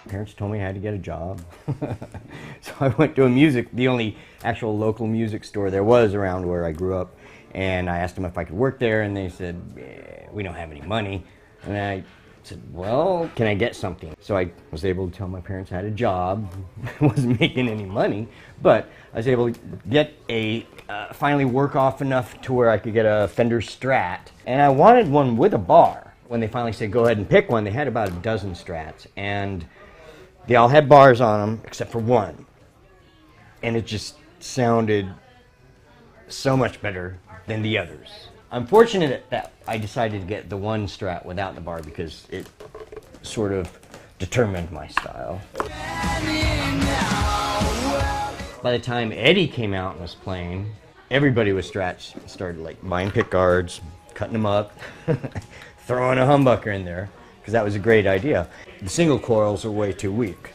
Parents told me I had to get a job. So I went to the only actual local music store there was around where I grew up, and I asked them if I could work there, and they said, we don't have any money. And I said, well, can I get something? So I was able to tell my parents I had a job. I wasn't making any money, but I was able to get finally work off enough to where I could get a Fender Strat. And I wanted one with a bar. When they finally said, go ahead and pick one, they had about a dozen Strats. And they all had bars on them, except for one. And it just sounded so much better than the others. I'm fortunate that I decided to get the one Strat without the bar because it sort of determined my style. By the time Eddie came out and was playing, everybody with Strats started like buying pick guards, cutting them up, throwing a humbucker in there, because that was a great idea. The single coils are way too weak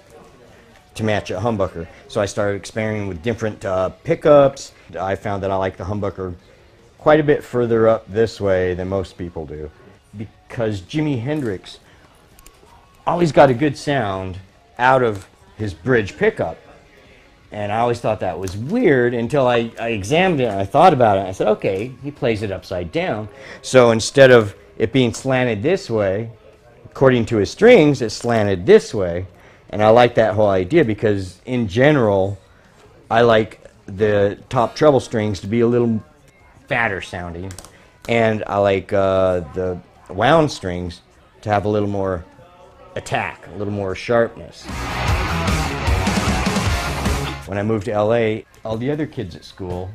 to match a humbucker, so I started experimenting with different pickups. I found that I like the humbucker quite a bit further up this way than most people do, because Jimi Hendrix always got a good sound out of his bridge pickup, and I always thought that was weird until I examined it and I thought about it, and I said, okay, he plays it upside down, so instead of it being slanted this way, according to his strings, it's slanted this way. And I like that whole idea because, in general, I like the top treble strings to be a little fatter sounding. And I like the wound strings to have a little more attack, a little more sharpness. When I moved to LA, all the other kids at school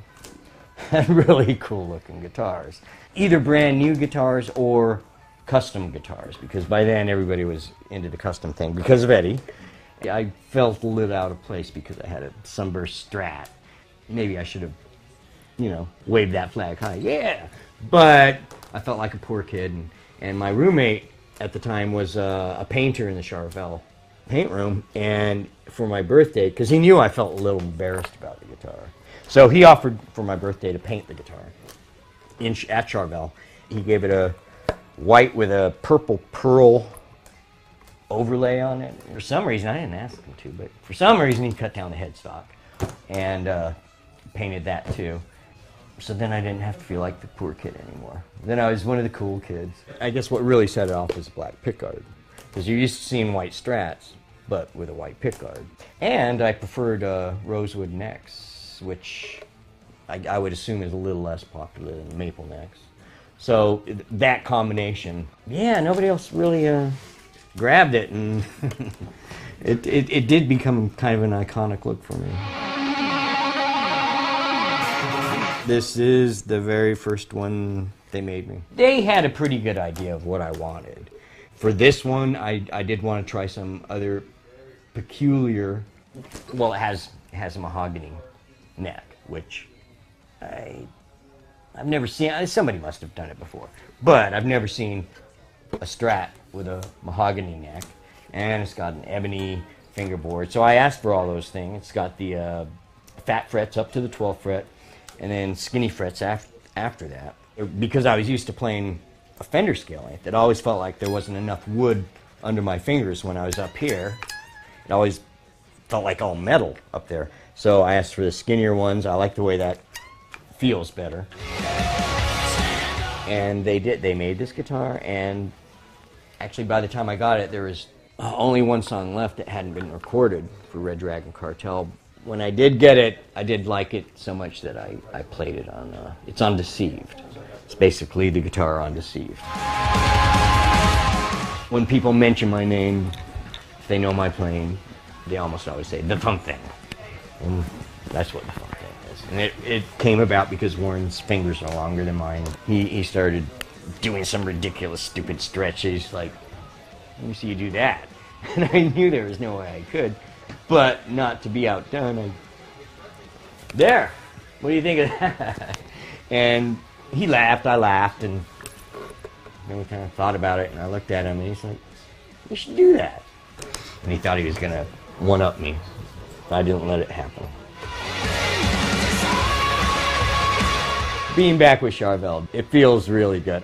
had really cool looking guitars. Either brand new guitars or custom guitars, because by then everybody was into the custom thing because of Eddie. I felt a little out of place because I had a Sunburst Strat. Maybe I should have, waved that flag high. Yeah! But I felt like a poor kid, and my roommate at the time was a painter in the Charvel paint room, and for my birthday, because he knew I felt a little embarrassed about the guitar, so he offered for my birthday to paint the guitar at Charvel. He gave it a white with a purple pearl overlay on it. For some reason, I didn't ask him to, but for some reason he cut down the headstock and painted that too. So then I didn't have to feel like the poor kid anymore. Then I was one of the cool kids. I guess what really set it off was the black pickguard, because you're used to seeing white Strats, but with a white pickguard. And I preferred rosewood necks, which I would assume is a little less popular than maple necks. So that combination, yeah, nobody else really grabbed it, and it did become kind of an iconic look for me. This is the very first one they made me. They had a pretty good idea of what I wanted. For this one, I did want to try some other peculiar, well, it has a mahogany neck, which I've never seen. Somebody must have done it before, but I've never seen a Strat with a mahogany neck, and it's got an ebony fingerboard. So I asked for all those things. It's got the fat frets up to the 12th fret, and then skinny frets after that. Because I was used to playing a Fender scale length, it always felt like there wasn't enough wood under my fingers when I was up here. It always felt like all metal up there. So I asked for the skinnier ones. I like the way that feels better. And they did. They made this guitar, and actually by the time I got it, there was only one song left that hadn't been recorded for Red Dragon Cartel. When I did get it, I did like it so much that I played it on, it's on Deceived. It's basically the guitar on Deceived. When people mention my name, if they know my playing, they almost always say, the Funk Thing. And that's what the Funk Thing is. And it came about because Warren's fingers are longer than mine. He started doing some ridiculous, stupid stretches, like, let me see you do that. And I knew there was no way I could, but not to be outdone, there, what do you think of that? And he laughed, I laughed, and then we kind of thought about it, and I looked at him, and he's like, you should do that. And he thought he was going to one-up me, but I didn't let it happen. being back with Charvel, it feels really good.